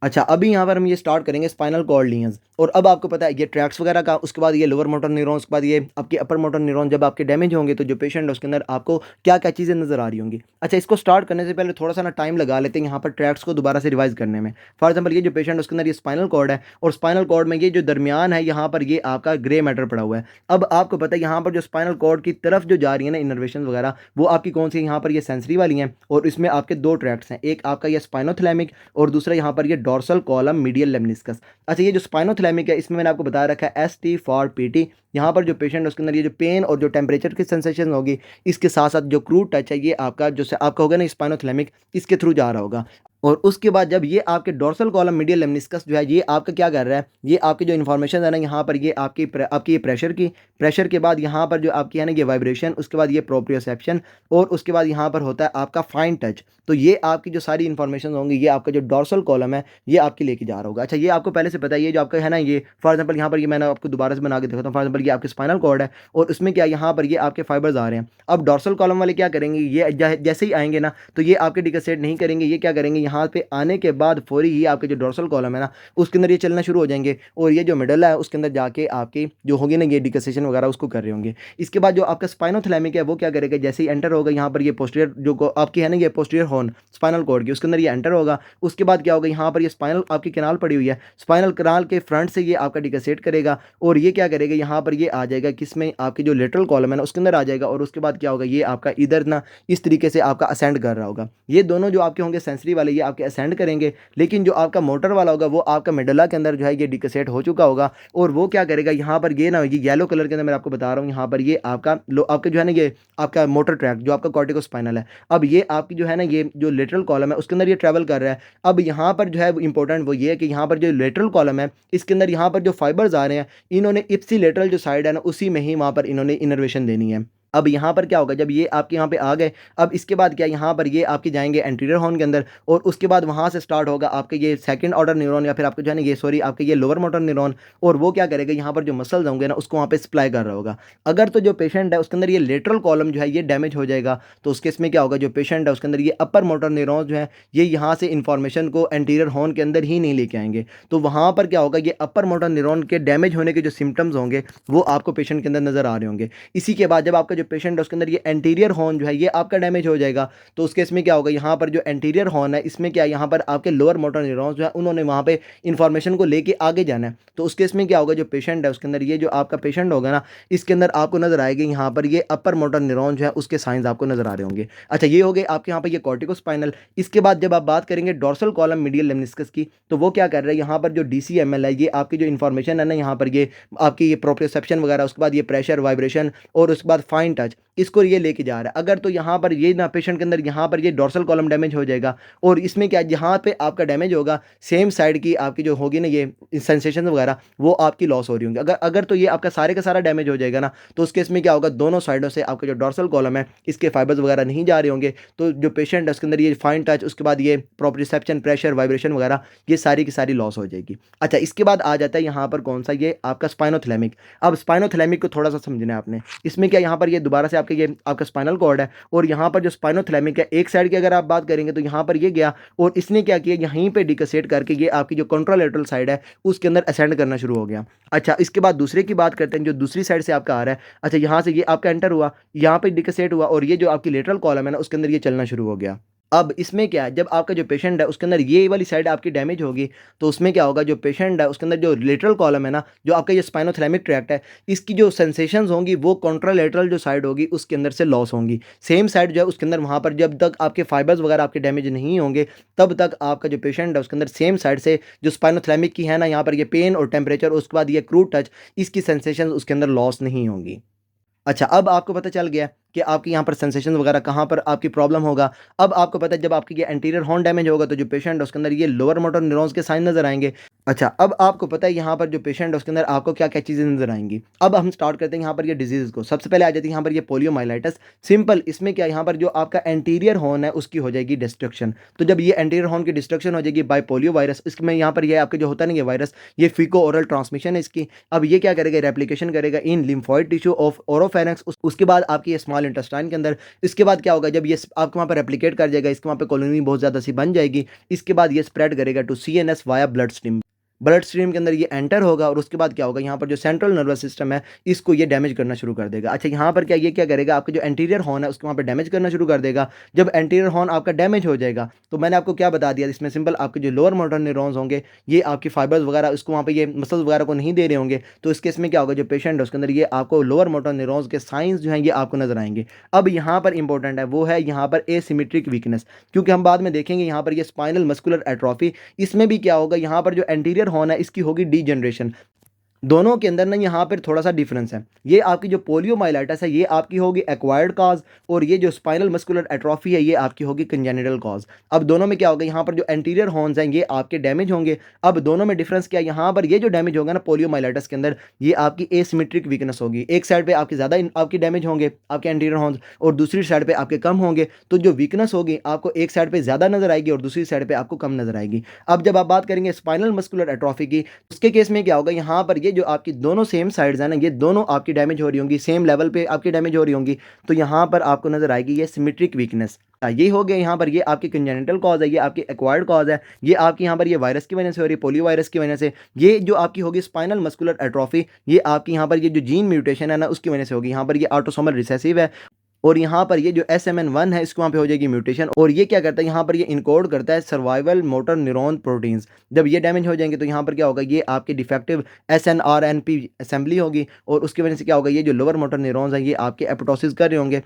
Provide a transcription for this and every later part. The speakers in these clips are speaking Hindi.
अच्छा, अभी यहाँ पर हम ये स्टार्ट करेंगे स्पाइनल कॉर्ड लीनियंस। और अब आपको पता है ये ट्रैक्ट्स वगैरह का, उसके बाद ये लोअर मोटर न्यूरॉन, उसके बाद ये आपके अपर मोटर न्यूरॉन जब आपके डैमेज होंगे तो जो पेशेंट है उसके अंदर आपको क्या क्या चीज़ें नजर आ रही होंगी। अच्छा, इसको स्टार्ट करने से पहले थोड़ा सा ना टाइम लगा लेते हैं यहाँ पर ट्रैक्ट्स को दोबारा से रिवाइज करने में। फॉर एग्जाम्पल, ये जो पेशेंट है उसके अंदर ये स्पाइनल कॉर्ड है, और स्पाइनल कॉर्ड में ये जो दरमियान है यहाँ पर ये आपका ग्रे मैटर पड़ा हुआ है। अब आपको पता है यहाँ पर जो स्पाइनल कॉर्ड की तरफ जो जा रही है ना इनर्वेशन वगैरह, वो आपकी कौन सी है, यहाँ पर ये सेंसरी वाली हैं, और इसमें आपके दो ट्रैक्ट्स हैं, एक आपका ये स्पाइनोथैलेमिक और दूसरा यहाँ पर ये डोर्सल कॉलम मीडियल लेमनिस्कस। अच्छा, ये जो स्पाइनोथैलेमिक है इसमें मैंने आपको बता रखा है ST फॉर PT। यहाँ पर जो पेशेंट है उसके अंदर ये जो पेन और जो टेम्परेचर की सेंसेशन होगी, इसके साथ साथ जो क्रूड टच है ये आपका जो आपका होगा ना स्पाइनोथैलेमिक, इसके थ्रू जा रहा होगा। और उसके बाद जब ये आपके डोर्सल कॉलम मीडियल लेमनिस्कस जो है ये आपका क्या कर रहा है, ये आपकी जो इन्फॉर्मेशन है ना यहाँ पर ये आपकी ये प्रेशर के बाद यहाँ पर जो आपकी है ना ये वाइब्रेशन, उसके बाद ये प्रोप्रियोसेप्शन, और उसके बाद यहाँ पर होता है आपका फाइन टच। तो ये आपकी जो सारी इन्फॉर्मेशन होंगी ये आपका जो डोर्सल कॉलम है ये आपकी लेके जा रहा होगा। अच्छा, ये आपको पहले से पता है, ये जो आपका है ना ये फॉर एग्जाम्पल यहाँ पर ये मैंने आपको दोबारा से बना के दिखाता हूँ। फॉर एग्जाम्पल ये आपके स्पाइनल कॉर्ड है, और उसमें क्या यहाँ पर ये आपके फाइबर्स आ रहे हैं। अब डोर्सल कॉलम वाले क्या करेंगे, ये जैसे ही आएंगे ना तो ये आपके डिकसेट नहीं करेंगे, ये क्या करेंगे यहाँ पे आने के बाद फौरी ही आपके जो डोर्सल कॉलम है ना उसके अंदर ये चलना शुरू हो जाएंगे, और ये जो मिडल है उसके अंदर जाके आपकी जो होगी ना ये डिकसेशन वगैरह उसको कर रहे होंगे। इसके बाद जो आपका स्पाइनोथैलेमिक है वो क्या करेगा, जैसे ही एंटर होगा यहाँ पर ये पोस्टीरियर जो आपकी है ना ये पोस्टीरियर हॉर्न स्पाइनल कॉर्ड की, उसके अंदर ये एंटर होगा। उसके बाद क्या होगा, यहाँ पर ये स्पाइनल आपकी कैनाल पड़ी हुई है, स्पाइनल कैनाल के फ्रंट से ये आपका डिकसेट करेगा, और ये क्या करेगा यहाँ पर ये आ जाएगा किसमें, आपकी जो लेटरल कॉलम है ना उसके अंदर आ जाएगा। और उसके बाद क्या होगा, ये आपका इधर ना इस तरीके से आपका असेंड कर रहा होगा। ये दोनों जो आपके होंगे सेंसरी वाले ये आपके असेंड करेंगे, लेकिन जो आपका मोटर वाला होगा वो आपका मेडुला के अंदर जो है ये डिकसेट हो चुका होगा, और वो क्या करेगा यहाँ पर ये ना ये येलो कलर के अंदर मैं आपको बता रहा हूँ, यहाँ पर ये आपका जो है ना ये आपका मोटर ट्रैक जो आपका कॉर्टिकोस्पाइनल है, अब ये आपकी जो है ना ये जो लेटरल कॉलम है उसके अंदर ये ट्रैवल कर रहा है। अब यहाँ पर जो है इंपॉर्टेंट वो ये है कि यहाँ पर जो लेटरल कॉलम है इसके अंदर यहाँ पर जो फाइबर्स आ रहे हैं, इन्होंने इप्सी लेटरल जो साइड है ना उसी में ही वहाँ पर इन्होंने इनर्वेशन देनी है। अब यहाँ पर क्या होगा, जब ये आपके यहाँ पे आ गए, अब इसके बाद क्या यहाँ पर ये आपके जाएंगे एंटीरियर हॉर्न के अंदर, और उसके बाद वहाँ से स्टार्ट होगा आपके ये सेकंड ऑर्डर न्यूरॉन, या फिर आपके जो है ना ये सॉरी आपके ये लोअर मोटर न्यूरॉन, और वो क्या करेगा यहाँ पर जो मसल्स होंगे ना उसको वहाँ पे सप्लाई कर रहा होगा। अगर तो जो पेशेंट है उसके अंदर ये लेटरल कॉलम जो है ये डैमेज हो जाएगा, तो उस केस में क्या होगा, जो पेशेंट है उसके अंदर ये अपर मोटर न्यूरॉन जो है ये यहाँ से इन्फॉर्मेशन को एंटीरियर हॉर्न के अंदर ही नहीं लेके आएंगे। तो वहाँ पर क्या होगा, ये अपर मोटर न्यूरॉन के डैमेज होने के जो सिम्टम्स होंगे वो आपको पेशेंट के अंदर नजर आ रहे होंगे। इसी के बाद जब आपका जो पेशेंट है उसके अंदर ये एंटीरियर हॉर्न जो है ये आपका डैमेज हो जाएगा, तो उसके इसमें क्या होगा, यहाँ पर जो एंटीरियर हॉर्न है इसमें क्या, यहाँ पर आपके लोअर मोटर न्यूरॉन्स जो है उन्होंने वहाँ पे इन्फॉर्मेशन को लेके आगे जाना है। तो उसके इसमें क्या होगा, जो पेशेंट है उसके अंदर ये जो आपका पेशेंट होगा ना इसके अंदर आपको नजर आएगी यहाँ पर ये अपर मोटर न्यूरॉन जो है उसके साइंस आपको नजर आ रहे होंगे। अच्छा, ये हो गए आपके यहाँ पर ये कॉर्टिकोस्पाइनल। इसके बाद जब आप बात करेंगे डोर्सल कॉलम मीडियल लेमनिस्कस की, तो वो क्या कर रहा है, यहाँ पर जो DCML है ये आपकी जो इन्फॉर्मेशन है ना यहाँ पर ये आपकी ये प्रोप्रियोसेप्शन वगैरह, उसके बाद ये प्रेशर वाइब्रेशन, और उसके बाद फाइन टच, इसको ये लेके जा रहा है। अगर तो यहाँ पर ये ना पेशेंट के अंदर यहाँ पर ये डोर्सल कॉलम डैमेज हो जाएगा, और इसमें क्या जहाँ पे आपका डैमेज होगा सेम साइड की आपकी जो होगी ना ये सेंसेशन वगैरह वो आपकी लॉस हो रही होंगी। अगर अगर तो ये आपका सारे का सारा डैमेज हो जाएगा ना, तो उसके इसमें क्या होगा, दोनों साइडों से आपका जो डोर्सल कॉलम है इसके फाइबर्स वगैरह नहीं जा रहे होंगे, तो जो पेशेंट है उसके अंदर ये फाइन टच, उसके बाद ये प्रोप्रियोसेप्शन, प्रेशर, वाइब्रेशन वगैरह ये सारी की सारी लॉस हो जाएगी। अच्छा, इसके बाद आ जाता है यहाँ पर कौन सा, ये आपका स्पाइनोथैलेमिक। अब स्पाइनोथैलेमिक को थोड़ा सा समझना है आपने। इसमें क्या यहाँ पर ये दोबारा से आपके ये आपका स्पाइनल कॉर्ड है, और यहाँ पर जो स्पाइनोथैलेमिक है एक साइड की अगर आप बात करेंगे तो यहाँ पर ये गया, और इसने क्या किया, यहीं पे डिकसेट करके ये आपकी जो कंट्रोलेटरल साइड है उसके अंदर असेंड करना शुरू हो गया। अच्छा, इसके बाद दूसरे की बात करते हैं जो दूसरी साइड से आपका आ रहा है। अच्छा, यहाँ से ये आपका एंटर हुआ, यहाँ पे डिकसेट हुआ, और ये जो आपकी लेटरल कॉलम है ना उसके अंदर ये चलना शुरू हो गया। अब इसमें क्या है, जब आपका जो पेशेंट है उसके अंदर ये वाली साइड आपकी डैमेज होगी, तो उसमें क्या होगा, जो पेशेंट है उसके अंदर जो लेटरल कॉलम है ना, जो आपका ये स्पाइनोथैलेमिक ट्रैक्ट है, इसकी जो सेंसेशंस होंगी वो कॉन्ट्रालेटरल जो साइड होगी उसके अंदर से लॉस होंगी। सेम साइड जो है उसके अंदर वहाँ पर जब तक आपके फाइबर्स वगैरह आपके डैमेज नहीं होंगे तब तक आपका जो पेशेंट है उसके अंदर सेम साइड से जो स्पाइनोथैलेमिक की है ना यहाँ पर ये पेन और टेम्परेचर, उसके बाद ये क्रूड टच, इसकी सेंसेशन उसके अंदर लॉस नहीं होंगी। अच्छा, अब आपको पता चल गया कि आपकी यहाँ पर सेंसेशन वगैरह कहाँ पर आपकी प्रॉब्लम होगा। अब आपको पता है जब आपकी ये एंटीरियर हॉर्न डैमेज होगा तो जो पेशेंट है उसके अंदर ये लोअर मोटर न्यूरॉन्स के साइन नजर आएंगे। अच्छा, अब आपको पता है यहाँ पर जो पेशेंट है उसके अंदर आपको क्या-क्या चीज़ें नज़र आएँगी। अब हम स्टार्ट करते हैं यहाँ पर ये डिज़ीज़ को। सबसे पहले आ जाती है यहाँ पर ये पोलियोमाइलाइटिस। सिंपल इसमें क्या यहाँ पर जो आपका एंटीरियर हॉर्न है उसकी हो जाएगी डिस्ट्रक्शन। तो जब ये एंटीरियर हॉर्न की डिस्ट्रक्शन हो जाएगी बाय पोलियो वायरस, इसमें यहाँ पर ये आपके जो होता है ना ये वायरस, ये फीको ओरल ट्रांसमिशन है इसकी। अब ये क्या करेगा, रेप्लिकेशन करेगा इन लिम्फोइड टिश्यू ऑफ ओरोफैरिंक्स, उसके बाद आपकी ये स्मॉल इंटेस्टाइन के अंदर। इसके बाद क्या होगा, जब ये आपके वहाँ पर रेप्लिकेट कर जाएगा, इसके वहाँ पे कॉलोनी बहुत ज़्यादा सी बन जाएगी। इसके बाद ये स्प्रेड करेगा to CNS via blood stream. Blood stream के अंदर ये एंटर होगा और उसके बाद क्या होगा, यहाँ पर जो सेंट्रल नर्वस सिस्टम है इसको ये डैमेज करना शुरू कर देगा। अच्छा, यहाँ पर क्या ये क्या करेगा, आपका जो एंटीरियर हॉर्न है उसको वहाँ पर डैमेज करना शुरू कर देगा। जब एंटीरियर हॉर्न आपका डैमेज हो जाएगा तो मैंने आपको क्या बता दिया, इसमें सिंपल आपके जो लोअर मोटर न्यूरॉन्स होंगे ये आपकी फाइबर्स वगैरह उसको वहाँ पर ये मसल्स वगैरह को नहीं दे रहे होंगे। तो इस केस में क्या होगा, जो पेशेंट है उसके अंदर ये आपको लोअर मोटर न्यूरॉन्स के साइंस जो हैं ये आपको नजर आएंगे। अब यहाँ पर इंपॉर्टेंट है वो है यहाँ पर एसिमेट्रिक वीकनेस, क्योंकि हम बाद में देखेंगे यहाँ पर ये स्पाइनल मस्कुलर एट्रोफी। इसमें भी क्या होगा, यहाँ पर जो एंटीरियर हॉर्न है इसकी होगी डीजनरेशन। दोनों के अंदर ना यहाँ पर थोड़ा सा डिफरेंस है। ये आपकी जो पोलियोमाइलाइटिस है ये आपकी होगी एक्वायर्ड कॉज, और ये जो स्पाइनल मस्कुलर एट्रोफी है ये आपकी होगी कंजेनिटल कॉज। अब दोनों में क्या होगा, यहाँ पर जो एंटीरियर हॉर्न्स हैं ये आपके डैमेज होंगे। अब दोनों में डिफरेंस क्या है, यहाँ पर ये जो डैमेज होगा ना पोलियोमाइलाइटिस के अंदर, ये आपकी एसिमेट्रिक वीकनेस होगी। एक साइड पे आपके ज़्यादा आपकी डैमेज होंगे आपके एंटीरियर हॉर्न्स, और दूसरी साइड पे आपके कम होंगे। तो जो वीकनेस होगी आपको एक साइड पे ज़्यादा नजर आएगी और दूसरी साइड पे आपको कम नजर आएगी। अब जब आप बात करेंगे स्पाइनल मस्कुलर एट्रोफी की, उसके केस में क्या होगा, यहाँ पर ये जो आपकी दोनों सेम साइड्स हैं ना ये दोनों आपकी डैमेज हो रही होंगी, सेम लेवल पे आपकी डैमेज हो रही होंगी। तो यहाँ पर आपको नजर आएगी ये सिमेट्रिक वीकनेस। ये हो गया यहाँ पर ये आपकी कंजेनिटल कॉज है, ये आपकी एक्वायर्ड कॉज है, ये आपकी यहाँ पर ये वायरस की वजह से हो रही है, पोलियो वायरस की वजह से। ये जो आपकी होगी स्पाइनल मस्कुलर एट्रोफी, ये आपकी यहाँ पर ये जो जीन म्यूटेशन है ना उसकी वजह से होगी। यहाँ पर ये ऑटोसोमल रिसेसिव है, और यहाँ पर ये जो SMN1 है इसको वहाँ पे हो जाएगी म्यूटेशन, और ये क्या करता है, यहाँ पर ये इनकोड करता है सर्वाइवल मोटर न्यूरॉन प्रोटीन्स। जब ये डैमेज हो जाएंगे तो यहाँ पर क्या होगा, ये आपकी डिफेक्टिव SNRNP असेंबली होगी, और उसकी वजह से क्या होगा, ये जो लोअर मोटर न्यूरॉन्स हैं ये आपके एपोप्टोसिस कर रहे होंगे।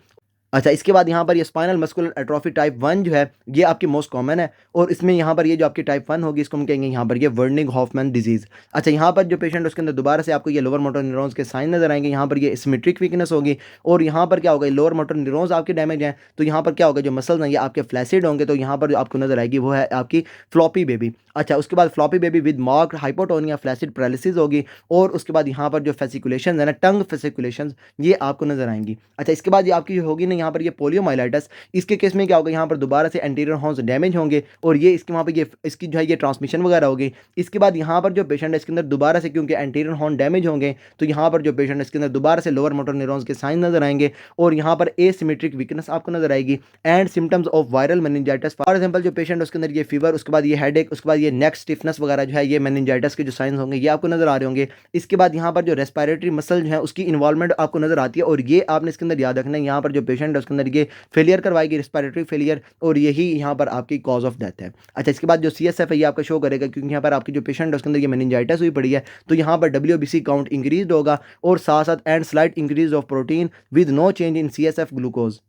अच्छा, इसके बाद यहाँ पर ये स्पाइनल मस्कुलर एट्रोफी टाइप 1 जो है ये आपकी मोस्ट कॉमन है, और इसमें यहाँ पर ये जो आपकी टाइप 1 होगी इसको हम कहेंगे यहाँ पर ये वर्निंग हॉफमैन डिजीज़। अच्छा, यहाँ पर जो पेशेंट है उसके अंदर दोबारा से आपको ये लोअर मोटर न्यूरॉन्स के साइन नजर आएंगे। यहाँ पर ये सिमेट्रिक वीकनेस होगी, और यहाँ पर क्या होगा, लोअर मोटर न्यूरॉन्स आपके डैमेज हैं। तो यहाँ पर क्या होगा, जो मसल्स हैं ये आपके फ्लैसिड होंगे। तो यहाँ पर जो आपको नजर आएगी वो है आपकी फ्लॉपी बेबी। अच्छा, उसके बाद floppy baby with marked hypotonia flaccid paralysis होगी, और उसके बाद यहाँ पर जो फेसिकुलेशन है ना, टंग फेसिकुलेशन, ये आपको नजर आएंगी। अच्छा, इसके बाद ये आपकी होगी ना यहाँ पर ये पोलियोमाइलाइटिस। इसके केस में क्या होगा, यहाँ पर दोबारा से एंटीरियर हॉर्न्स डैमेज होंगे, और ये इसके वहाँ पे ये इसकी जो है ये ट्रांसमिशन वगैरह होगी। इसके बाद यहाँ पर जो पेशेंट है इसके अंदर दोबारा से क्योंकि एंटीरियर हॉर्न डैमेज होंगे, तो यहाँ पर जो पेशेंट है इसके अंदर दोबारा से लोअर मोटर न्यूरॉन्स के साइन नजर आएंगे, और यहाँ पर एसिमेट्रिक वीकनेस आपको नजर आएगी, and symptoms of viral meningitis. For example जो पेशेंट है उसके अंदर ये फीवर, उसके बाद ये हेडेक, उसके बाद ये नेक स्टिफनेस वगैरह जो है ये मेनिंजाइटिस के जो साइंस होंगे ये आपको नजर आ रहे होंगे। इसके बाद यहाँ पर जो रेस्पिरेटरी मसल जो है उसकी इन्वॉल्वमेंट आपको नजर आती है, और ये आपने इसके अंदर याद रखना है, यहाँ पर जो पेशेंट है उसके अंदर ये फेलियर करवाएगी, रेस्पिरेटरी फेलियर, और यही यहाँ पर आपकी कॉज ऑफ डेथ है। अच्छा, इसके बाद जो CSF है ये आपका शो करेगा, क्योंकि यहाँ पर आपकी जो पेशेंट है उसके अंदर ये मेनिंजाइटिस हुई पड़ी है, तो यहाँ पर WBC काउंट इंक्रीज होगा, और साथ साथ and slight increase of protein with no change in CSF glucose.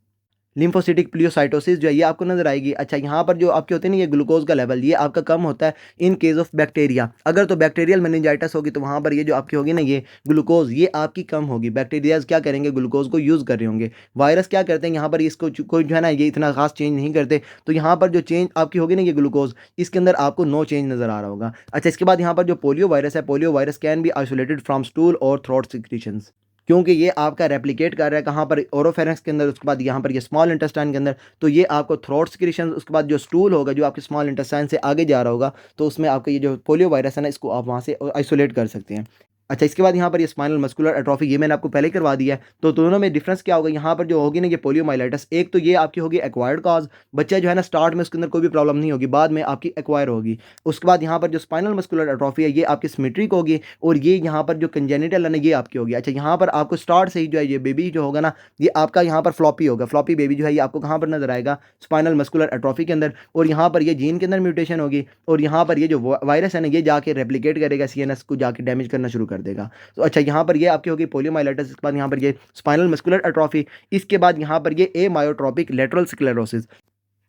Lymphocytic pleocytosis जो है ये आपको नजर आएगी। अच्छा, यहाँ पर जो आपके होते हैं ना ये ग्लूकोज का लेवल ये आपका कम होता है इन केस ऑफ बैक्टीरिया। अगर तो बैक्टीरियल मेनिंजाइटिस होगी तो वहाँ पर ये जो आपकी होगी ना ये ग्लूकोज ये आपकी कम होगी। बैक्टीरियाज क्या करेंगे, ग्लूकोज को यूज़ कर रहे होंगे। वायरस क्या करते हैं, यहाँ पर इसको कोई जो है ना ये इतना खास चेंज नहीं करते। तो यहाँ पर जो चेंज आपकी होगी ना ये ग्लूकोज, इसके अंदर आपको नो चेंज नजर आ रहा होगा। अच्छा, इसके बाद यहाँ पर जो पोलियो वायरस है, polio virus can be isolated from stool और थ्रोट सिक्रीशंस, क्योंकि ये आपका रेप्लिकेट कर रहा है कहाँ पर, ओरोफेरेंक्स के अंदर, उसके बाद यहाँ पर ये स्मॉल इंटेस्टाइन के अंदर। तो ये आपको थ्रोट सिक्रीशन, उसके बाद जो स्टूल होगा जो आपके स्मॉल इंटेस्टाइन से आगे जा रहा होगा, तो उसमें आपका ये जो पोलियो वायरस है ना इसको आप वहाँ से आइसोलेट कर सकते हैं। अच्छा, इसके बाद यहाँ पर ये स्पाइनल मस्कुलर एट्रोफी ये मैंने आपको पहले ही करवा दिया है। तो दोनों में डिफरेंस क्या होगा, यहाँ पर जो होगी ना ये पोलियोमाइलाइटिस, एक तो ये आपकी होगी एक्वायर्ड कॉज, बच्चा जो है ना स्टार्ट में उसके अंदर कोई भी प्रॉब्लम नहीं होगी, बाद में आपकी एक्वायर होगी। उसके बाद यहाँ पर जो स्पाइनल मस्कुलर एट्रोफी है ये आपकी सिमेट्रिक होगी, और ये यहाँ पर जो कंजेनिटल है ना ये आपकी होगी। अच्छा, यहाँ पर आपको स्टार्ट से ही जो है ये बेबी जो होगा ना ये आपका यहाँ पर फ्लॉपी होगा। फ्लॉपी बेबी जो है ये आपको कहाँ पर नजर आएगा, स्पाइनल मस्कुलर एट्रोफी के अंदर, और यहाँ पर ये जीन के अंदर म्यूटेशन होगी, और यहाँ पर ये जो वायरस है ना ये जाके रेप्लिकेट करेगा, CNS को जाके डैमेज करना शुरू कर देगा। तो अच्छा, यहाँ पर ये आपकी होगी पोलियोमाइलाइटिस, इसके बाद यहाँ पर ये स्पाइनल मस्कुलर एट्रोफी, इसके बाद यहाँ पर ये एमायोट्रोपिक लेटरल स्क्लेरोसिस।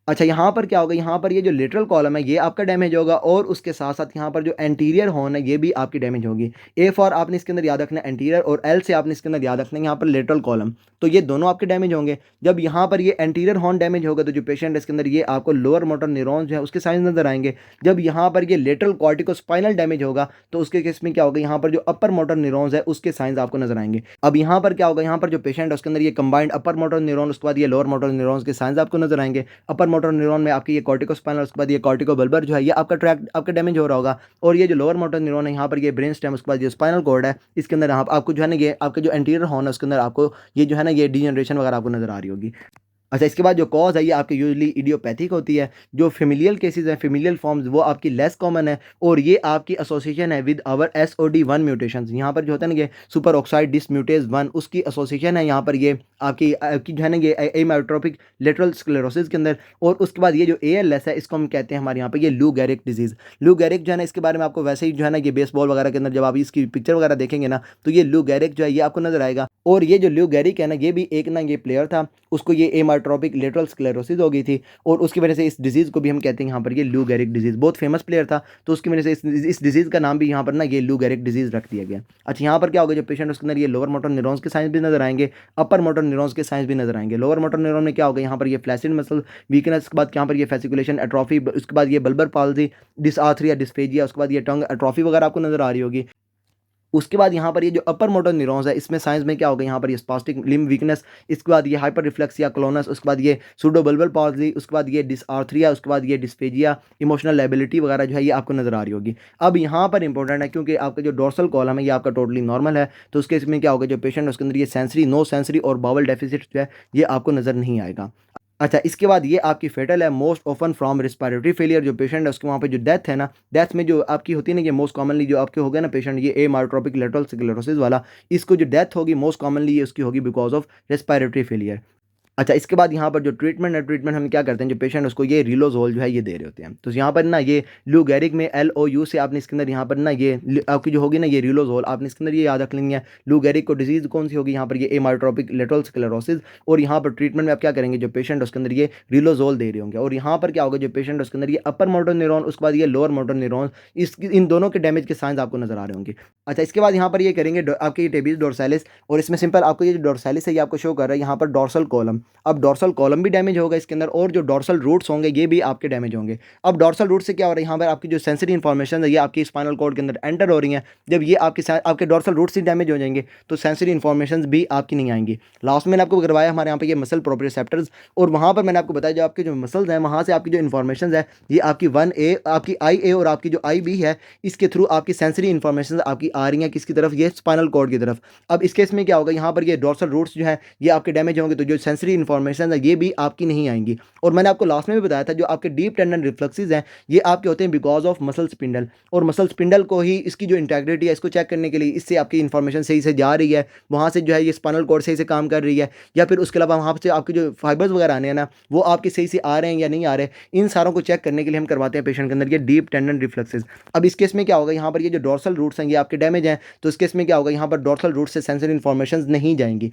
अच्छा, यहाँ पर क्या होगा, यहाँ पर ये जो लेटरल कॉलम है ये आपका डैमेज होगा और उसके साथ-साथ यहाँ पर जो एंटीरियर हॉर्न है ये भी आपकी डैमेज होगी। ए फॉर आपने इसके अंदर याद रखना है एंटीरियर और एल से आपने इसके अंदर याद रखना है यहाँ पर लेटरल कॉलम। तो ये दोनों आपके डैमेज होंगे। जब यहाँ पर ये एंटीरियर हॉर्न डैमेज होगा तो जो पेशेंट है इसके अंदर ये आपको लोअर मोटर न्यूरॉन्स जो है उसके साइंस नज़र आएँगे। जब यहाँ पर ये लेटरल कॉर्टिकोस्पाइनल डैमेज होगा तो उसके केस में क्या होगा, यहाँ पर जो अपर मोटर न्यूरॉन्स है उसके साइंस आपको नज़र आएँगे। अब यहाँ पर क्या होगा, यहाँ पर जो पेशेंट है उसके अंदर ये कंबाइंड अपर मोटर न्यूरॉन उसके बाद ये लोअर मोटर न्यूरॉन्स के साइंस आपको नज़र आएँगे। अपर मोटर न्यूरॉन में आपकी ये कॉर्टिकोस्पाइनल उसके बाद ये कॉर्टिकोबल्बर जो है ये आपका ट्रैक आपका डैमेज हो रहा होगा और ये जो लोअर मोटर न्यूरॉन है यहाँ पर ये ब्रेन स्टेम उसके बाद जो स्पाइनल कॉर्ड है इसके अंदर आपको जो है ना ये आपके जो एंटीरियर हॉर्न है उसके अंदर आपको ये जो है ना ये डीजनरेशन वगैरह आपको नज़र आ रही होगी। अच्छा, इसके बाद जो कॉज़ है ये आपकी यूजुअली इडियोपैथिक होती है। जो फ़ेमिलियल केसेज़ हैं, फ़ेमिलियल फॉर्म्स वो आपकी लेस कॉमन है और ये आपकी एसोसिएशन है विद आवर SOD1 म्यूटेशंस। यहाँ पर जो होता है ना ये सुपर ऑक्साइड डिसम्यूटेज़ 1 उसकी एसोसिएशन है यहाँ पर ये आपकी जो है ना ये एमायोट्रोपिक लेटरल स्क्लेरोसिस के अंदर। और उसके बाद ये जो ALS है इसको हम कहते हैं हमारे यहाँ पे ये लू गेरिक डिजीज़। लू गेरिक जो है ना इसके बारे में आपको वैसे ही जो है ना ये बेसबॉल वगैरह के अंदर जब आप इसकी पिक्चर वगैरह देखेंगे ना तो ये लू गेरिक जो है ये आपको नज़र आएगा। और ये जो लू गेरिक है ना ये भी एक ना ये प्लेयर था, उसको ये एमायोट्रोपिक लेटरल स्क्लेरोसिस हो गई थी और उसकी वजह से इस डिजीज़ को भी हम कहते हैं यहाँ पर ये लू गेरिक डिजीज़। बहुत फेमस प्लेयर था तो उसकी वजह से इस डिजीज़ का नाम भी यहाँ पर ना ये लू गेरिक डिजीज़ रख दिया गया। अच्छा, यहाँ पर क्या होगा, जो पेशेंट उसके अंदर ये लोअर मोटर न्यूरॉन्स के साइंस भी नजर आएंगे, अपर मोटर न्यूरॉन्स के साइंस भी नजर आएंगे। लोअर मोटर न्यूरॉन में क्या होगा, यहाँ पर ये फ्लैसिड मसल वीकनेस, उसके बाद यहाँ पर ये फेसिकुलेशन एट्रोफी, उसके बाद ये बल्बर पाल्सी, डिसआर्थरिया, डिस्फेजिया, उसके बाद ये टंग एट्रोफी वगैरह आपको नजर आ रही होगी। उसके बाद यहाँ पर ये जो अपर मोटर न्यूरॉन्स है इसमें साइंस में क्या होगा, यहाँ पर ये स्पास्टिक लिम्ब वीकनेस, इसके बाद ये हाइपर रिफ्लेक्सिया क्लोनस, उसके बाद ये सूडोबल्बल पाल्सी, उसके बाद ये डिसआर्थरिया, उसके बाद ये डिस्फेजिया, इमोशनल लायबिलिटी वगैरह जो है ये आपको नजर आ रही होगी। अब यहाँ पर इंपॉर्टेंट है क्योंकि आपका जो डोर्सल कॉलम है ये आपका टोटली नॉर्मल है तो उसके इसमें क्या होगा, जो पेशेंट है उसके अंदर ये सेंसरी, नो सेंसरी और बावल डेफिसिट जो है ये आपको नजर नहीं आएगा। अच्छा, इसके बाद ये आपकी फेटल है most often from respiratory failure. जो पेशेंट है उसके वहाँ पे जो डेथ है ना, डेथ में जो आपकी होती है ना, ये मोस्ट कॉमनली जो आपके हो गया ना पेशेंट ये एमायोट्रोपिक लेटरल स्क्लेरोसिस वाला, इसको जो डेथ होगी मोस्ट कॉमनली ये उसकी होगी बिकॉज ऑफ रेस्पायरेटरी फेलियर। अच्छा, इसके बाद यहाँ पर जो ट्रीटमेंट है, ट्रीटमेंट हम क्या करते हैं, जो पेशेंट उसको ये रिलोजोल जो है ये दे रहे होते हैं। तो यहाँ पर ना ये लू गेरिक में LOU से आपने इसके अंदर यहाँ पर ना ये आपकी जो होगी ना ये रिलोजोल आपने इसके अंदर ये याद रख लेंगे। लू गेरिक को डिजीज़ कौन सी होगी, यहाँ पर ये एमायोट्रोपिक लेटरल स्क्लेरोसिस। और यहाँ पर ट्रीटमेंट में आप क्या करेंगे, जो पेशेंट उसके अंदर ये रिलोजोल दे रहे होंगे। और यहाँ पर क्या होगा, जो पेशेंट उसके अंदर ये अपर मोटर न्यूरॉन, उसके बाद ये लोअर मोटर न्यूरॉन, इन दोनों के डैमेज के साइंस आपको नजर आ रहे होंगे। अच्छा, इसके बाद यहाँ पर ये करेंगे आपके ये टेबिस डोर्सालिस और इसमें सिंपल आपको ये जो डोर्सालिस है ये आपको शो कर रहा है यहाँ पर डोर्सल कॉलम। अब डोर्सल कॉलम भी डैमेज होगा इसके अंदर और जो डोर्सल रूट्स होंगे ये भी आपके डैमेज होंगे। अब डोर्सल रूट से क्या हो रहा है, यहाँ पर आपकी जो सेंसरी इन्फॉर्मेशन है ये आपकी स्पाइनल कॉर्ड के अंदर एंटर हो रही हैं। जब ये आपके डोर्सल रूट्स ही डैमेज हो जाएंगे तो सेंसरी इन्फॉर्मेशन भी आपकी नहीं आएंगी। लास्ट में मैंने आपको करवाया हमारे यहाँ पे ये मसल प्रोप्रियोसेप्टर्स और वहाँ पर मैंने आपको बताया जो आपके जो मसल्स हैं वहाँ से आपकी जो इन्फॉर्मेशन है ये आपकी 1A, आपकी IA और आपकी जो IB है इसके थ्रू आपकी सेंसरी इन्फॉर्मेशन आपकी आ रही हैं किसकी तरफ, ये स्पाइनल कॉर्ड की तरफ। अब इस केस में क्या होगा, यहाँ पर ये डोर्सल रूट्स जो है ये आपके डैमेज होंगे तो जो सेंसरी इन्फॉर्मेशन है ये भी आपकी नहीं आएंगी। और मैंने आपको लास्ट में भी बताया था जो आपके डीप टेंडन रिफ्लेक्सेस हैं ये आपके होते हैं बिकॉज ऑफ मसल स्पिंडल। और मसल स्पिंडल को ही इसकी जो इंटेग्रिटी है इसको चेक करने के लिए इससे आपकी इन्फॉर्मेशन सही से जा रही है, वहाँ से जो है ये स्पाइनल कॉर्ड सही से काम कर रही है, या फिर उसके अलावा वहाँ से आपके जो फाइबर्स वगैरह आने हैं ना वो आपके सही से आ रहे हैं या नहीं आ रहे, इन सारों को चेक करने के लिए हम करवाते हैं पेशेंट के अंदर ये डीप टेंडन रिफ्लेक्सेस। अब इस केस में क्या होगा, यहाँ पर ये जो डोर्सल रूट्स हैं ये आपके डैमेज हैं तो इस केस में क्या होगा, यहाँ पर डोर्सल रूट से सेंसरी इन्फॉर्मेशन नहीं जाएंगी।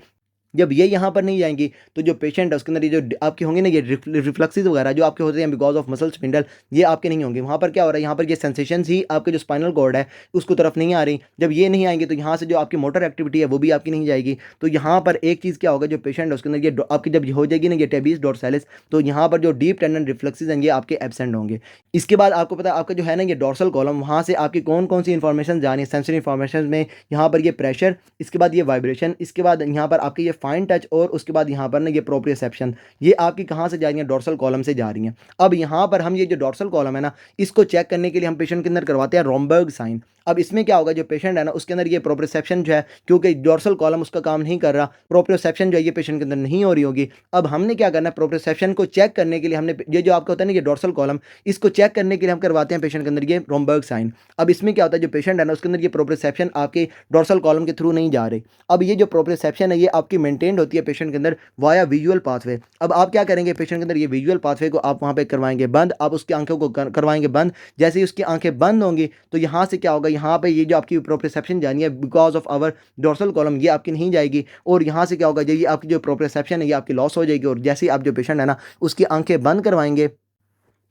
जब ये यहाँ पर नहीं जाएंगी तो जो पेशेंट है उसके अंदर ये जो आपके होंगे ना ये रिफ्लेक्सेस वगैरह जो आपके होते हैं बिकॉज ऑफ मसल स्पिंडल ये आपके नहीं होंगे। वहाँ पर क्या हो रहा है, यहाँ पर ये सेंसेशंस ही आपके जो स्पाइनल कॉर्ड है उसको तरफ नहीं आ रही। जब ये नहीं आएंगे तो यहाँ से जो आपकी मोटर एक्टिविटी है वो भी आपकी नहीं जाएगी। तो यहाँ पर एक चीज़ क्या होगा, जो पेशेंट है उसके अंदर ये आपकी जब हो जाएगी ना ये टेबिस डोर्सालिस तो यहाँ पर जो डीप टेंडन रिफ्लेक्सेस हैं ये आपके एब्सेंट होंगे। इसके बाद आपको पता है आपका जो है ना ये डोर्सल कॉलम वहाँ से आपकी कौन कौन सी इन्फॉर्मेशन जा रही है सेंसरी इन्फॉर्मेशन में, यहाँ पर ये प्रेशर, इसके बाद ये वाइब्रेशन, इसके बाद यहाँ पर आपके ये फाइन टच और उसके बाद यहाँ पर ना ये प्रोप्रियोसेप्शन, ये आपकी कहाँ से जा रही हैं, डोर्सल कॉलम से जा रही हैं। अब यहाँ पर हम ये जो डोर्सल कॉलम है ना इसको चेक करने के लिए हम पेशेंट के अंदर करवाते हैं रोमबर्ग साइन। अब इसमें क्या होगा, जो पेशेंट है ना उसके अंदर ये प्रोप्रियोसेप्शन जो है क्योंकि डोर्सल कॉलम उसका काम नहीं कर रहा, प्रोप्रियोसेप्शन जो है ये पेशेंट के अंदर नहीं हो रही होगी। अब हमने क्या करना है, प्रोप्रियोसेप्शन को चेक करने के लिए हमने ये जो आपका होता है ना ये डोर्सल कॉलम इसको चेक करने के लिए हम करवाते हैं पेशेंट के अंदर ये रोमबर्ग साइन। अब इसमें क्या होता है, जो पेशेंट है ना उसके अंदर ये प्रोप्रियोसेप्शन आपके डोर्सल कॉलम के थ्रू नहीं जा रही। अब ये जो प्रोप्रियोसेप्शन है ये आपकी मेंटेन्ड होती है पेशेंट के अंदर वाया विजुअल पाथवे। अब आप क्या करेंगे, पेशेंट के अंदर ये विजुअल पाथवे को आप वहाँ पे करवाएंगे बंद, आप उसकी आंखों को करवाएंगे बंद। जैसे ही उसकी आंखें बंद होंगी तो यहाँ से क्या होगा, यहाँ पे ये जो आपकी प्रोप्रियोसेप्शन जानी है because of our dorsal column, ये आपकी नहीं जाएगी, और यहाँ से क्या होगा, ये आपकी जो प्रोप्रियोसेप्शन है ये आपकी लॉस हो जाएगी। और जैसे ही आप जो पेशेंट है ना उसकी आंखें बंद करवाएंगे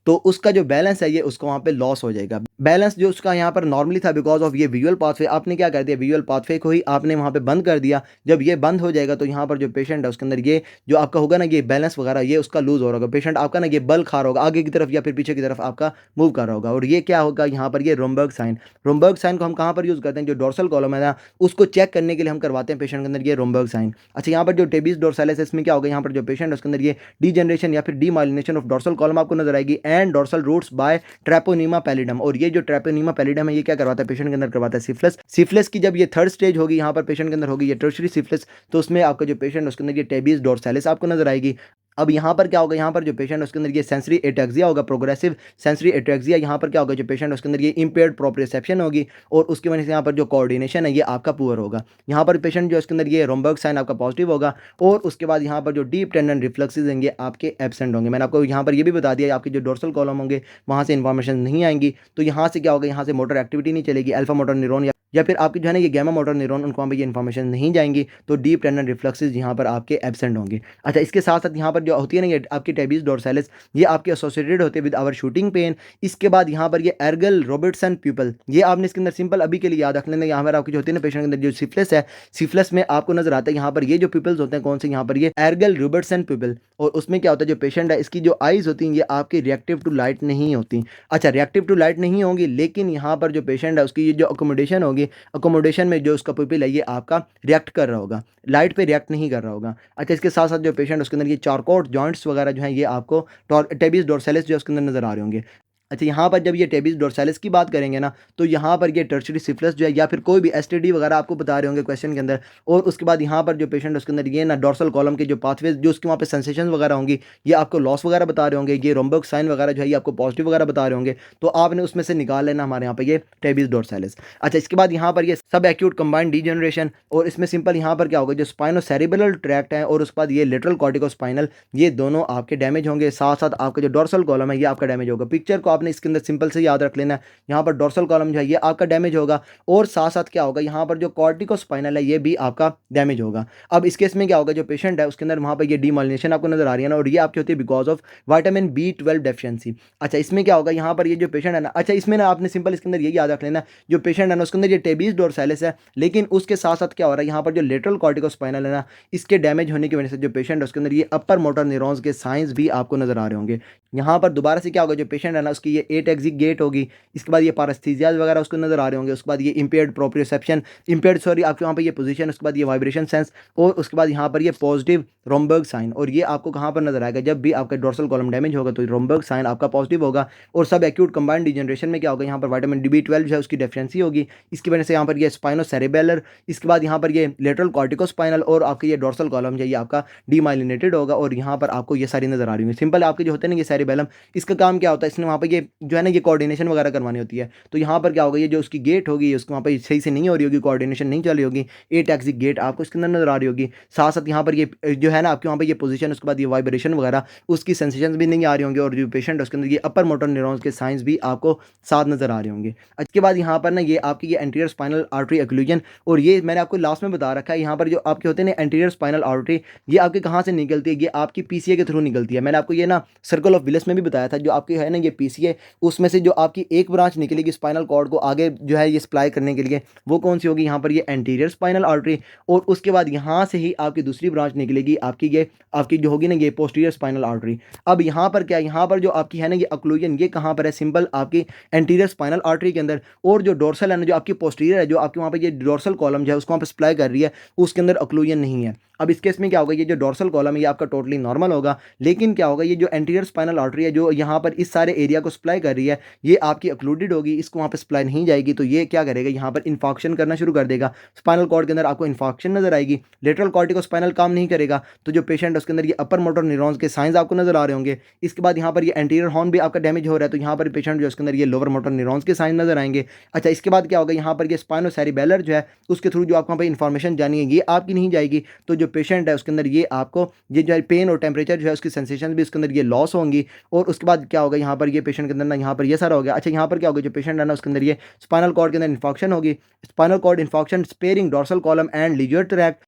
तो उसका जो बैलेंस है ये उसको वहाँ पे लॉस हो जाएगा। बैलेंस जो उसका यहाँ पर नॉर्मली था बिकॉज ऑफ ये विजुअल पाथवे, आपने क्या कर दिया, विजुअल पाथवे को ही आपने वहाँ पे बंद कर दिया। जब ये बंद हो जाएगा तो यहाँ पर जो पेशेंट है उसके अंदर ये जो आपका होगा ना ये बैलेंस वगैरह ये उसका लूज हो रहा होगा, पेशेंट आपका ना ये बल खा रहा होगा आगे की तरफ या फिर पीछे की तरफ आपका मूव कर रहा होगा। और ये क्या होगा, यहाँ पर ये रोमबर्ग साइन, रोमबर्ग साइन को हम कहाँ पर यूज़ करते हैं, जो डोर्सल कॉलम है ना उसको चेक करने के लिए हम करवाते हैं पेशेंट के अंदर ये रोमबर्ग साइन। अच्छा, यहाँ पर जो टेबिस डोर्सालिस है इसमें क्या होगा, यहाँ पर जो पेशेंट है उसके अंदर ये डीजनरेशन या फिर डीमाइलिनेशन ऑफ डोर्सल कॉलम आपको नजर आएगी and dorsal roots by treponema pallidum. और ये जो ट्रेपोनीमा पैलिडम है ये क्या करवाता है, पेशेंट के अंदर करवाता है सिफिलिस। सिफिलिस की जब ये थर्ड स्टेज होगी यहाँ पर पेशेंट के अंदर होगी ये टर्शियरी सिफिलिस, तो उसमें आपका जो पेशेंट है उसके अंदर ये टेबिस डोर्सालिस आपको नजर आएगी। अब यहाँ पर क्या होगा, यहाँ पर जो पेशेंट है उसके अंदर ये सेंसरी एटैक्सिया होगा, प्रोग्रेसिव सेंसरी एटैक्सिया। यहाँ पर क्या होगा, जो पेशेंट है उसके अंदर ये इंपेयर्ड प्रोप्रियोसेप्शन होगी और उसकी वजह से यहाँ पर जो कोऑर्डिनेशन है ये आपका पुअर होगा। यहाँ पर पेशेंट जो उसके अंदर ये रोमबर्ग साइन आपका पॉजिटिव होगा और उसके बाद यहाँ पर जो डीप टेंडन रिफ्लेक्सेस होंगे आपके एब्सेंट होंगे। मैंने आपको यहाँ पर ये भी बता दिया आपके जो डोर्सल कॉलम होंगे वहाँ से इन्फॉर्मेशन नहीं आएंगी, तो यहाँ से क्या होगा, यहाँ से मोटर एक्टिविटी नहीं चलेगी, अल्फा मोटर न्यूरॉन या फिर आपकी जो है ना ये गैमा मोटर न्यूरॉन उनको वहाँ पे ये इन्फॉर्मेशन नहीं जाएंगी, तो डीप टेंडन रिफ्लेक्सेस यहाँ पर आपके एब्सेंट होंगे। अच्छा, इसके साथ साथ यहाँ पर जो होती है ना ये आपकी टेबिस डोर्सालिस ये आपके एसोसिएटेड होते हैं विद आवर शूटिंग पेन। इसके बाद यहाँ पर ये एर्गल रॉबर्टसन प्यूपल, ये आपने इसके अंदर सिंपल अभी के लिए याद रख लेना। यहाँ पर आपकी जो होती है ना पेशेंट के अंदर जो सिफिलिस है, सिफिलिस में आपको नजर आता है यहाँ पर ये जो प्यूपल्स होते हैं कौन से, यहाँ पर ये एर्गल रॉबर्टसन प्यूपल। और उसमें क्या होता है, जो पेशेंट है इसकी जो आईज होती हैं ये आपकी रिएक्टिव टू लाइट नहीं होती। अच्छा, रिएक्टिव टू लाइट नहीं होंगी, लेकिन यहाँ पर जो पेशेंट है उसकी ये जो अकोमोडेशन होगी, अकोमोडेशन में जो उसका पुपिल है ये आपका रिएक्ट कर रहा होगा, लाइट पे रिएक्ट नहीं कर रहा होगा। अच्छा, इसके साथ साथ जो पेशेंट उसके अंदर ये चारकोट जॉइंट्स वगैरह जो है ये आपको टेबिस डोर्सालिस जो उसके अंदर नजर आ रहे होंगे। अच्छा, यहाँ पर जब ये टेबिस डोर्सालिस की बात करेंगे ना तो यहाँ पर ये टर्शियरी सिफिलिस जो है या फिर कोई भी एसटीडी वगैरह आपको बता रहे होंगे क्वेश्चन के अंदर। और उसके बाद यहाँ पर जो पेशेंट उसके अंदर ये ना डोर्सल कॉलम के जो पाथवेज जो उसके वहाँ पे सेंसेशन वगैरह होंगी ये आपको लॉस वगैरह बता रहे होंगे, ये रोमबर्ग साइन वगैरह जो है ये आपको पॉजिटिव वगैरह बता रहे होंगे, तो आपने उसमें से निकाल लेना हमारे यहाँ पर ये टेबिस डोर्सालिस। अच्छा, इसके बाद यहाँ पर ये सब एक्यूट कंबाइंड डीजनरेशन, और इसमें सिंपल यहाँ पर क्या होगा, जो स्पाइनोसेरिब्रल ट्रैक्ट है और उसके बाद ये लेटरल कॉर्टिकोस्पाइनल ये दोनों आपके डैमेज होंगे, साथ साथ आपका जो डोर्सल कॉलम है ये आपका डैमेज होगा। पिक्चर को आपने इसके अंदर सिंपल से याद रख लेना है, यहाँ पर डोर्सल कॉलम जो है ये आपका डैमेज होगा और साथ साथ क्या होगा, यहाँ पर जो कॉर्टिकोस्पाइनल है ये भी आपका डैमेज होगा। अब इस केस में क्या होगा, जो पेशेंट है उसके अंदर वहाँ पर ये डीमाइलिनेशन आपको नजर आ रही है ना, और ये आपकी होती है because of vitamin B12 deficiency. अच्छा, इसमें क्या होगा, यहाँ पर ये जो पेशेंट है ना, अच्छा इसमें ना आपने सिंपल इसके अंदर ये याद रख लेना, जो पेशेंट है ना उसके अंदर ये टेबिस डोर्सालिस है, लेकिन उसके साथ साथ क्या हो रहा है, यहाँ पर जो लेटरल कॉर्टिकोस्पाइनल है ना इसके डैमेज होने की वजह से जो पेशेंट है उसके अंदर ये अपर मोटर न्यूरॉन्स के साइंस भी आपको नजर आ रहे होंगे। यहाँ पर दोबारा से क्या होगा, जो पेशेंट है ना उसकी ये एटेक्सिक गेट होगी, इसके बाद ये पारेस्थीसियाज वगैरह उसको नजर आ रहे होंगे, उसके बाद ये इंपेयर्ड प्रोप्रियोसेप्शन इंपेयर्ड सॉरी आपके वहाँ पे ये पोजीशन, उसके बाद ये वाइब्रेशन सेंस, और उसके बाद यहाँ पर ये पॉजिटिव रोमबर्ग साइन। और ये आपको कहाँ पर नजर आएगा, जब भी आपका डोर्सल कॉलम डैमेज होगा तो रोमबर्ग साइन आपका पॉजिटिव होगा। और सब एक्यूट कंबाइंड डिजनरेशन में क्या होगा, यहाँ पर विटामिन B12 जो है उसकी डेफिशिएंसी होगी, इसकी वजह से यहाँ पर ये स्पाइनोसेरिबेलर, इसके बाद यहाँ पर ये लेटरल कॉर्टिकोस्पाइनल और आपके ये डोर्सल कॉलम जो ये आपका डीमाइलिनेटेड होगा, और यहाँ पर आपको ये सारी नजर आ रही होंगी। सिंपल आपके जो होते हैं ना ये सेरिबेलम, इसका काम क्या होता है, इसने वहाँ पर ये जो है ना ये कोऑर्डिनेशन वगैरह करवानी होती है, तो यहाँ पर क्या होगा, ये जो उसकी गेट होगी उसको वहाँ पर सही से नहीं हो रही होगी, कोऑर्डिनेशन नहीं चली होगी, एटैक्सिक गेट आपको इसके अंदर नजर आ रही होगी। साथ साथ यहाँ पर ये जो है ना आपके वहाँ पर ये पोजीशन, उसके बाद ये वाइब्रेशन वगैरह उसकी सेंसेशन भी नहीं आ रही होंगी, और जो पेशेंट है उसके अंदर ये अपर मोटर न्यूरॉन्स के साइंस भी आपको साथ नजर आ रहे होंगे। इसके बाद यहाँ पर ना ये आपकी ये एंटीरियर स्पाइनल आर्टरी एक्लूजन, और ये मैंने आपको लास्ट में बता रखा है, यहाँ पर जो आपके होते हैं ना एंटीरियर स्पाइनल आर्टरी ये आपके कहाँ से निकलती है, ये आपकी PCA के थ्रू निकलती है। मैंने आपको ये ना सर्कल ऑफ विलिस में भी बताया था, जो आपकी है ना ये PCA उसमें से जो आपकी एक ब्रांच निकलेगी स्पाइनल कॉर्ड को आगे जो है ये सप्लाई करने के लिए, वो कौन सी होगी, यहाँ पर ये एंटीरियर स्पाइनल आर्टरी, और उसके बाद यहाँ से ही आपकी दूसरी ब्रांच निकलेगी आपकी ये आपकी जो होगी ना ये पोस्टीरियर स्पाइनल आर्टरी। अब यहाँ पर क्या, यहाँ पर जो आपकी है ना ये अक्लूजन ये कहाँ पर है, सिंपल आपकी एंटीरियर स्पाइनल आर्टरी के अंदर, और जो डोर्सल है ना जो आपकी पोस्टीरियर है जो आपके वहाँ पर ये डोर्सल कॉलम जो है उसको वहाँ पर सप्लाई कर रही है, उसके अंदर अक्लूजन नहीं है। अब इस केस में क्या होगा, ये जो डोर्सल कॉलम है ये आपका टोटली नॉर्मल होगा, लेकिन क्या होगा, ये जो एंटीरियर स्पाइनल आर्टरी है जो यहाँ पर इस सारे एरिया को सप्लाई कर रही है ये आपकी अक्लूडेड होगी, इसको वहाँ पे सप्लाई नहीं जाएगी, तो ये क्या करेगा यहाँ पर इन्फॉक्शन करना शुरू कर देगा। स्पाइनल कॉर्ड के अंदर आपको इन्फॉक्शन नजर आएगी, लेटरल कॉर्टिकोस्पाइनल काम नहीं करेगा, तो जो पेशेंट है उसके अंदर ये अपर मोटर न्यूरॉन्स के साइंस आपको नजर आ रहे होंगे। इसके बाद यहाँ पर ये एंटीरियर हॉर्न भी आपका डैमेज हो रहा है, तो यहाँ पर पेशेंट जो उसके अंदर ये लोअर मोटर न्यूरॉन्स के साइंस नजर आएंगे। अच्छा, इसके बाद क्या होगा यहाँ पर ये स्पाइनोसेरिबेलर जो है उसके थ्रू जो आपको वहाँ पर इन्फॉर्मेशन जानी है ये आपकी नहीं जाएगी, तो जो पेशेंट है उसके अंदर ये आपको ये जो है पेन और टेम्परेचर जो है उसकी सेंसेशन भी उसके अंदर ये लॉस होंगी। और उसके बाद क्या होगा यहाँ पर ये पेशेंट के अंदर ना यहाँ पर ये सारा हो गया। अच्छा, यहाँ पर क्या होगा जो पेशेंट है ना उसके अंदर ये स्पाइनल कॉर्ड के अंदर इन्फॉक्शन होगी, spinal cord infarction sparing dorsal column and Lissauer tract.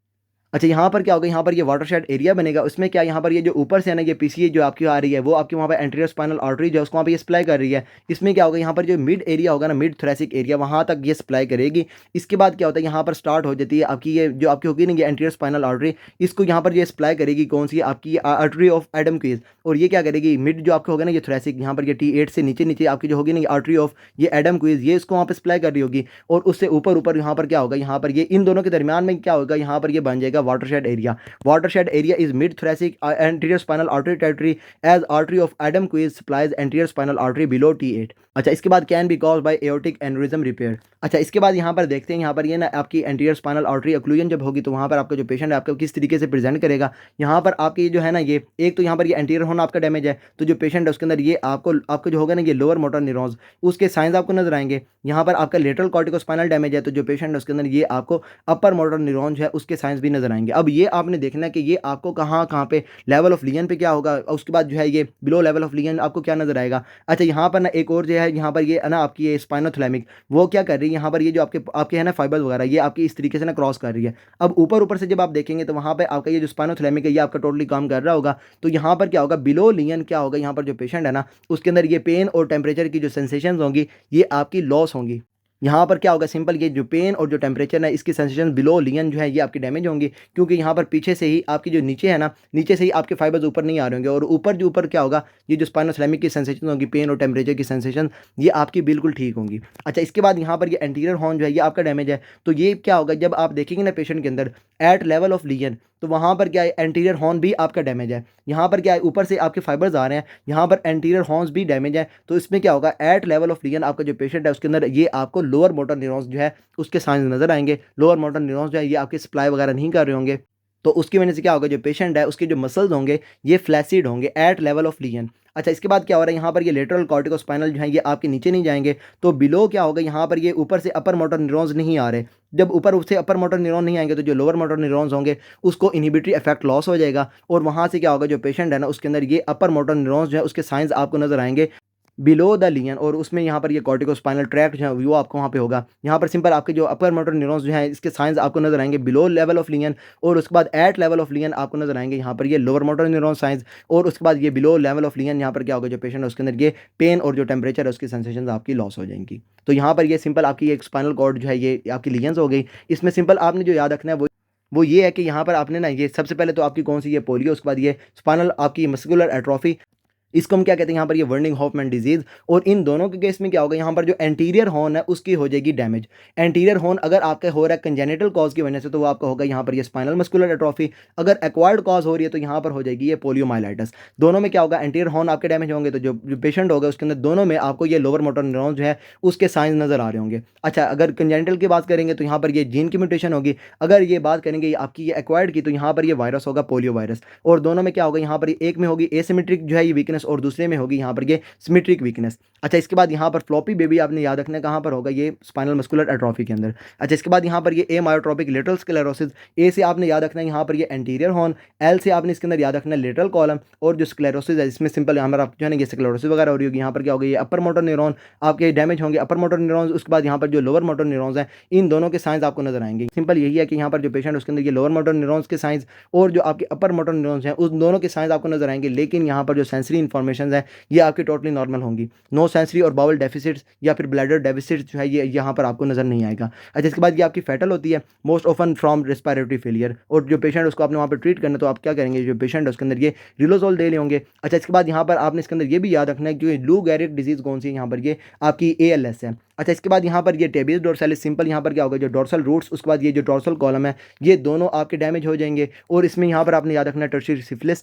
अच्छा, यहाँ पर क्या होगा यहाँ पर ये वाटरशेड एरिया बनेगा, उसमें क्या यहाँ पर ये जो ऊपर से है ना ये पीसीए जो आपकी आ रही है वो आपकी वहाँ पर एंटीरियर स्पाइनल आर्टरी जो है उसको वहाँ पर ये सप्लाई कर रही है। इसमें क्या होगा यहाँ पर जो मिड एरिया होगा ना, मिड थोरेसिक एरिया, वहाँ तक ये सप्लाई करेगी। इसके बाद क्या होता है यहाँ पर स्टार्ट हो जाती है आपकी ये जो आपकी होगी ना ये एंटीरियर स्पाइनल आर्टरी, इसको यहाँ पर ये सप्लाई करेगी कौन सी आपकी आर्टरी ऑफ एडम क्वीज। और ये क्या करेगी मिड जो आपको होगा ना ये थोरेसिक, यहाँ पर ये T8 से नीचे नीचे आपकी जो होगी ना ये आर्टरी ऑफ ये एडम क्वीज, ये इसको वहाँ पर सप्लाई कर रही होगी। और उससे ऊपर ऊपर यहाँ पर क्या होगा यहाँ पर ये इन दोनों के दरमियान में क्या होगा यहाँ पर ये बन जाएगा watershed area. Watershed area is mid-thoracic anterior spinal artery territory as artery of Adam Quiz supplies anterior spinal artery below T8। अच्छा, इसके बाद can be cause by aortic aneurysm repair. अच्छा, इसके बाद यहाँ पर देखते हैं यहाँ पर ये ना आपकी एंटीरियर स्पाइनल आर्टरी ऑक्लूजन जब होगी तो वहाँ पर आपका जो पेशेंट है आपको किस तरीके से प्रेजेंट करेगा। यहाँ पर आपकी जो है ना ये एक तो यहाँ पर ये एंटीरियर हॉर्न आपका डैमेज है, तो जो पेशेंट है उसके अंदर ये आपको जो होगा ना ये लोअर मोटर न्यूरॉन्स उसके साइंस आपको नजर आएंगे। यहाँ पर आपका लेटरल कॉर्टिकोस्पाइनल डैमेज है, तो जो पेशेंट है उसके अंदर ये आपको अपर मोटर न्यूरॉन जो है उसके साइंस भी नजर आएंगे। अब ये आपने देखना है कि ये आपको कहाँ कहाँ पे लेवल ऑफ लियन पे क्या होगा, उसके बाद जो है ये बिलो लेवल ऑफ लियन आपको क्या नजर आएगा। अच्छा, यहाँ पर ना एक और जो है यहाँ पर ये ना आपकी ये स्पाइनोथैलेमिक वो क्या कर रही है यहाँ पर ये जो आपके आपके है ना फाइबर्स वगैरह ये आपकी इस तरीके से ना क्रॉस कर रही है। अब ऊपर ऊपर से जब आप देखेंगे तो वहाँ पे आपका ये जो स्पाइनोथैलेमिक है ये आपका टोटली काम कर रहा होगा। तो यहाँ पर क्या होगा बिलो लियन क्या होगा यहाँ पर जो पेशेंट है ना उसके अंदर ये पेन और टेम्परेचर की जो सेंसेशन होंगी ये आपकी लॉस होंगी। यहाँ पर क्या होगा सिंपल ये जो पेन और जो टेम्परेचर है इसकी सेंसेशन बिलो लियन जो है ये आपकी डैमेज होंगी, क्योंकि यहाँ पर पीछे से ही आपकी जो नीचे है ना नीचे से ही आपके फाइबर्स ऊपर नहीं आ रहे होंगे, और ऊपर जो ऊपर क्या होगा ये जो स्पाइनोथैलेमिक की सेंसेशन होगी पेन और टेम्परेचर की सेंसेशन ये आपकी बिल्कुल ठीक होंगी। अच्छा, इसके बाद यहाँ पर ये एंटीरियर हॉर्न जो है ये आपका डैमेज है, तो ये क्या होगा जब आप देखेंगे ना पेशेंट के अंदर एट लेवल ऑफ लियन तो वहाँ पर क्या है एंटीरियर हॉर्न भी आपका डैमेज है। यहाँ पर क्या है ऊपर से आपके फाइबर्स आ रहे हैं, यहाँ पर एंटीरियर हॉर्न्स भी डैमेज है, तो इसमें क्या होगा एट लेवल ऑफ लियन आपका जो पेशेंट है उसके अंदर ये आपको लोअर मोटर न्यूरॉन्स जो है उसके साइंस नजर आएंगे। लोअर मोटर न्यूरॉन्स जो है ये आपके सप्लाई वगैरह नहीं कर रहे होंगे, तो उसकी वजह से क्या होगा जो पेशेंट है उसके जो मसल्स होंगे ये फ्लैसिड होंगे एट लेवल ऑफ लियन। अच्छा, इसके बाद क्या हो रहा है यहाँ पर ये लेटरल कॉर्टिकोस्पाइनल जो है ये आपके नीचे नहीं जाएंगे, तो बिलो क्या होगा यहाँ पर ये ऊपर से अपर मोटर न्यूरॉन्स नहीं आ रहे। जब ऊपर से अपर मोटर न्यूरॉन नहीं आएंगे तो जो लोअर मोटर न्यूरॉन्स होंगे उसको इनहिबिटरी इफेक्ट लॉस हो जाएगा, और वहाँ से क्या होगा जो पेशेंट है ना उसके अंदर ये अपर मोटर न्यूरॉन्स जो है उसके साइंस आपको नजर आएंगे बिलो द लियन, और उसमें यहाँ पर ये कॉर्टिकोस्पाइनल ट्रैक्ट जो है वो आपको वहाँ पे होगा। यहाँ पर सिंपल आपके जो अपर मोटर न्यूरॉन्स जो हैं इसके साइंस आपको नजर आएंगे बिलो लेवल ऑफ लियन, और उसके बाद एट लेवल ऑफ लियन आपको नजर आएंगे यहाँ पर ये लोअर मोटर न्यूरॉन साइंस, और उसके बाद ये बिलो लेवल ऑफ लियन यहाँ पर क्या होगा जो पेशेंट है उसके अंदर ये पेन और जो टेम्परेचर है उसकी सेंसेशन आपकी लॉस हो जाएंगी। तो यहाँ पर ये सिंपल आपकी एक स्पाइनल कॉर्ड जो है ये आपकी लियंस हो गई। इसमें सिंपल आपने जो याद रखना है वो ये है कि यहाँ पर आपने ना ये सबसे पहले तो आपकी कौन सी ये पोलियो, उसके बाद ये स्पाइनल आपकी मस्कुलर एट्रोफी, इसको हम क्या कहते हैं यहाँ पर ये वर्निंग हॉफमैन डिजीज। और इन दोनों के केस में क्या होगा यहाँ पर जो एंटीरियर हॉर्न है उसकी हो जाएगी डैमेज। एंटीरियर हॉर्न अगर आपका हो रहा है कंजेनिटल कॉज की वजह से तो वो आपका होगा यहाँ पर ये स्पाइनल मस्कुलर एट्रोफी, अगर एक्वायर्ड कॉज हो रही है तो यहाँ पर हो जाएगी ये पोलियोमाइलाइटिस। दोनों में क्या होगा एंटीरियर हॉर्न आपके डैमेज होंगे, तो जो पेशेंट होगा उसके अंदर दोनों में आपको ये लोअर मोटर न्यूरॉन जो है उसके साइंस नजर आ रहे होंगे। अच्छा, अगर कंजेनिटल की बात करेंगे तो यहाँ पर ये जीन की म्यूटेशन होगी, अगर ये बात करेंगे आपकी ये एक्वायर्ड की तो यहाँ पर ये वायरस होगा पोलियो वायरस, और दोनों में क्या होगा यहाँ पर एक में होगी एसिमेट्रिक जो है ये वीकनेस और दूसरे में होगी यहाँ पर ये सिमेट्रिक वीकनेस। अच्छा, इसके बाद यहाँ पर फ्लॉपी बेबी आपने याद रखना कहाँ पर होगा ये स्पाइनल मस्कुलर एट्रोफी के अंदर। अच्छा, इसके बाद यहाँ पर ये ए मायोट्रोपिक लेटरल स्क्लेरोसिस, ए से आपने याद रखना है यहाँ पर ये एंटीरियर हॉर्न, एल से आपने इसके अंदर याद रखना है लेटरल कॉलम, और जो स्क्लेरोसिस है इसमें सिंपल यहाँ पर आप जो है ना ये स्क्लेरोसिस वगैरह हो रही होगी, यहाँ पर क्या होगा ये अपर मोटर न्यूरॉन आपके डैमेज होंगे अपर मोटर न्यूरॉन्स। उसके बाद यहाँ पर जो लोअर मोटर न्यूरॉन्स हैं इन दोनों के साइंस आपको नजर आएंगे। सिंपल यही है कि यहाँ पर जो पेशेंट उसके अंदर ये लोअर मोटर न्यूरॉन्स के साइंस और जो आपके अपर मोटर न्यूरॉन्स हैं उस दोनों के साइंस आपको नजर आएंगे, लेकिन यहाँ पर जो सेंसरी इन्फॉर्मेशन है ये आपकी टोटली नॉर्मल होंगी। नो सेंसरी और बाउल डेफिसिट्स या फिर ब्लैडर डेफिसिट्स जो है ये यहाँ पर आपको नजर नहीं आएगा। अच्छा, इसके बाद ये आपकी फैटल होती है most often from respiratory failure, और जो पेशेंट उसको आपने वहाँ पर ट्रीट करना तो आप क्या करेंगे जो पेशेंट है उसके अंदर ये रिलोजोल दे लेंगे। अच्छा, इसके बाद यहाँ पर आपने इसके अंदर ये भी याद रखना है कि लू गैरिक डिजीज कौन सी है, यहाँ पर ये आपकी ALS है। अच्छा, इसके बाद यहाँ पर ये टेबिस डोर्सालिस, सिंपल यहाँ पर क्या होगा जो डोर्सल रूट्स उसके बाद ये जो डोर्सल कॉलम है ये दोनों आपके डैमेज हो जाएंगे, और इसमें यहाँ पर आपने याद रखना है टर्शियरी सिफिलिस,